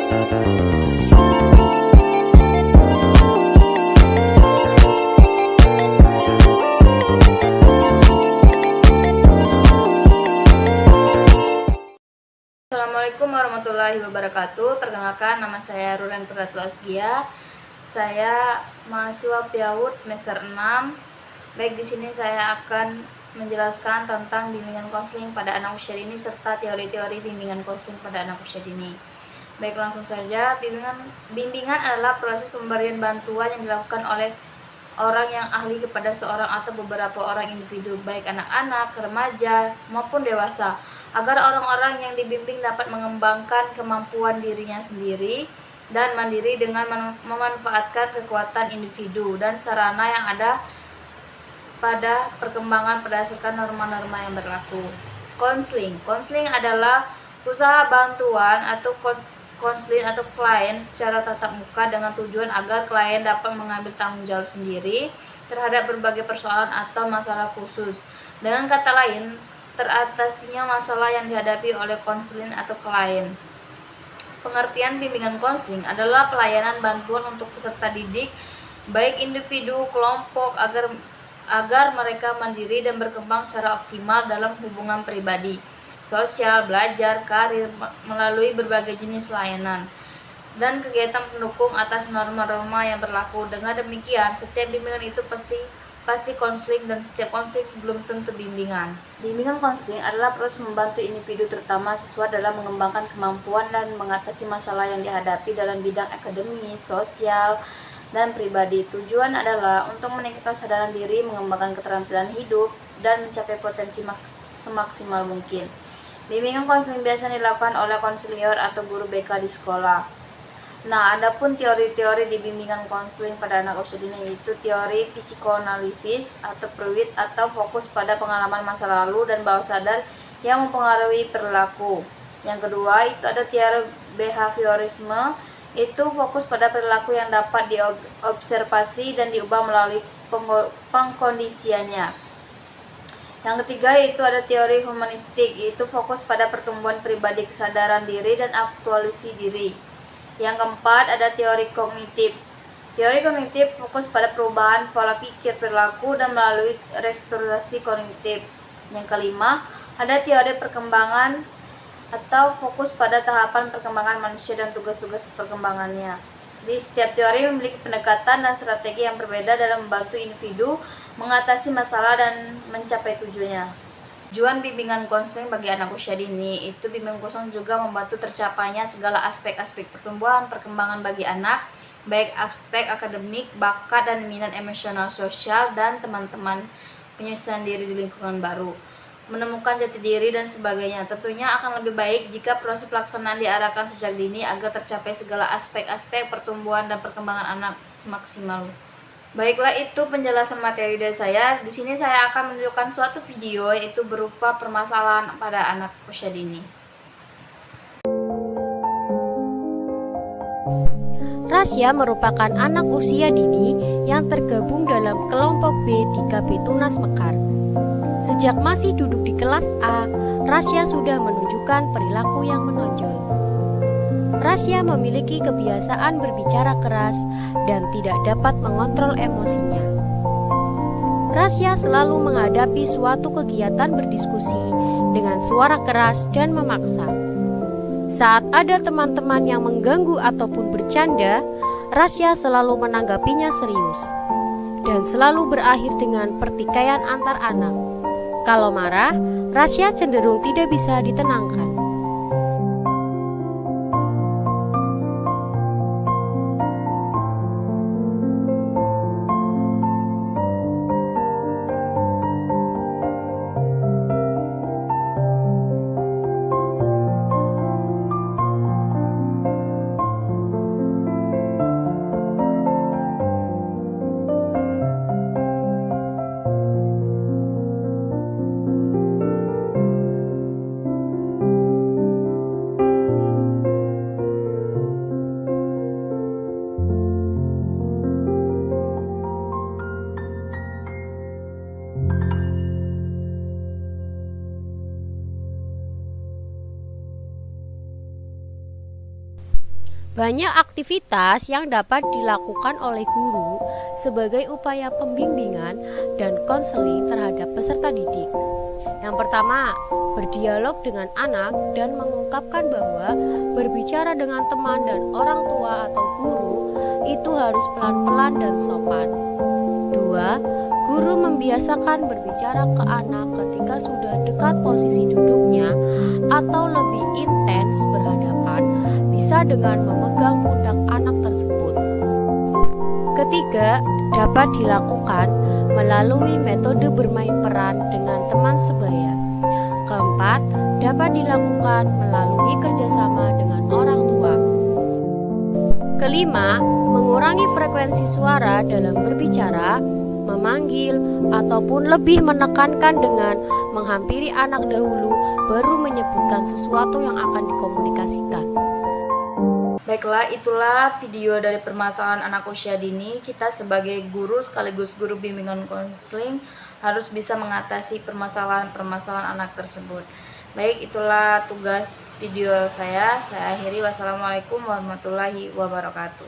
Assalamualaikum warahmatullahi wabarakatuh. Perkenalkan, nama saya Ruren Pratwa Asgia. Saya mahasiswa PIAWUD semester 6. Baik, di sini saya akan menjelaskan tentang bimbingan konseling pada anak usia dini serta teori-teori bimbingan konseling pada anak usia dini. Baik, langsung saja. Bimbingan adalah proses pemberian bantuan yang dilakukan oleh orang yang ahli kepada seorang atau beberapa orang individu, baik anak-anak, remaja, maupun dewasa, agar orang-orang yang dibimbing dapat mengembangkan kemampuan dirinya sendiri dan mandiri dengan memanfaatkan kekuatan individu dan sarana yang ada pada perkembangan berdasarkan norma-norma yang berlaku. Konseling adalah usaha bantuan atau konselin atau klien secara tatap muka dengan tujuan agar klien dapat mengambil tanggung jawab sendiri terhadap berbagai persoalan atau masalah khusus. Dengan kata lain, teratasinya masalah yang dihadapi oleh konselin atau klien. Pengertian bimbingan konseling adalah pelayanan bantuan untuk peserta didik, baik individu, kelompok, agar mereka mandiri dan berkembang secara optimal dalam hubungan pribadi, sosial, belajar, karir, melalui berbagai jenis layanan dan kegiatan pendukung atas norma-norma yang berlaku. Dengan demikian, setiap bimbingan itu pasti konseling dan setiap konseling belum tentu bimbingan. Bimbingan konseling adalah proses membantu individu terutama siswa dalam mengembangkan kemampuan dan mengatasi masalah yang dihadapi dalam bidang akademis, sosial, dan pribadi. Tujuan adalah untuk meningkatkan kesadaran diri, mengembangkan keterampilan hidup, dan mencapai potensi semaksimal mungkin. Bimbingan konseling biasanya dilakukan oleh konselor atau guru BK di sekolah. Nah, adapun teori-teori di bimbingan konseling pada anak usia dini itu teori psikoanalisis atau PRWIT atau fokus pada pengalaman masa lalu dan bawah sadar yang mempengaruhi perilaku. Yang kedua itu ada teori behaviorisme, itu fokus pada perilaku yang dapat diobservasi dan diubah melalui pengkondisiannya. Yang ketiga yaitu ada teori humanistik, yaitu fokus pada pertumbuhan pribadi, kesadaran diri, dan aktualisasi diri. Yang keempat ada teori kognitif. Teori kognitif fokus pada perubahan pola pikir, perilaku, dan melalui restorasi kognitif. Yang kelima ada teori perkembangan atau fokus pada tahapan perkembangan manusia dan tugas-tugas perkembangannya. Di setiap teori memiliki pendekatan dan strategi yang berbeda dalam membantu individu mengatasi masalah dan mencapai tujuannya. Tujuan bimbingan konseling bagi anak usia dini itu bimbingan konseling juga membantu tercapainya segala aspek-aspek pertumbuhan perkembangan bagi anak, baik aspek akademik, bakat dan minat emosional, sosial, dan teman-teman, penyesuaian diri di lingkungan baru, menemukan jati diri dan sebagainya. Tentunya akan lebih baik jika proses pelaksanaan diarahkan sejak dini agar tercapai segala aspek-aspek pertumbuhan dan perkembangan anak semaksimal. Baiklah, itu penjelasan materi dari saya. Di sini saya akan menunjukkan suatu video yaitu berupa permasalahan pada anak usia dini. Rasya merupakan anak usia dini yang tergabung dalam kelompok B 3B Tunas Mekar. Sejak masih duduk di kelas A, Rasya sudah menunjukkan perilaku yang menonjol. Rasya memiliki kebiasaan berbicara keras dan tidak dapat mengontrol emosinya. Rasya selalu menghadapi suatu kegiatan berdiskusi dengan suara keras dan memaksa. Saat ada teman-teman yang mengganggu ataupun bercanda, Rasya selalu menanggapinya serius dan selalu berakhir dengan pertikaian antar anak. Kalau marah, Rasya cenderung tidak bisa ditenangkan. Banyak aktivitas yang dapat dilakukan oleh guru sebagai upaya pembimbingan dan konseling terhadap peserta didik. Yang pertama, berdialog dengan anak dan mengungkapkan bahwa berbicara dengan teman dan orang tua atau guru itu harus pelan-pelan dan sopan. Dua, guru membiasakan berbicara ke anak ketika sudah dekat posisi duduknya atau lebih intens berhadapan, bisa dengan memegang pundak anak tersebut. Ketiga, dapat dilakukan melalui metode bermain peran dengan teman sebaya. Keempat, dapat dilakukan melalui kerjasama dengan orang tua. Kelima, mengurangi frekuensi suara dalam berbicara, memanggil, ataupun lebih menekankan dengan menghampiri anak dahulu baru menyebutkan sesuatu yang akan dikomunikasikan. Baiklah, itulah video dari permasalahan anak usia dini. Kita sebagai guru sekaligus guru bimbingan konseling harus bisa mengatasi permasalahan-permasalahan anak tersebut. Baik, itulah tugas video saya. Saya akhiri. Wassalamualaikum warahmatullahi wabarakatuh.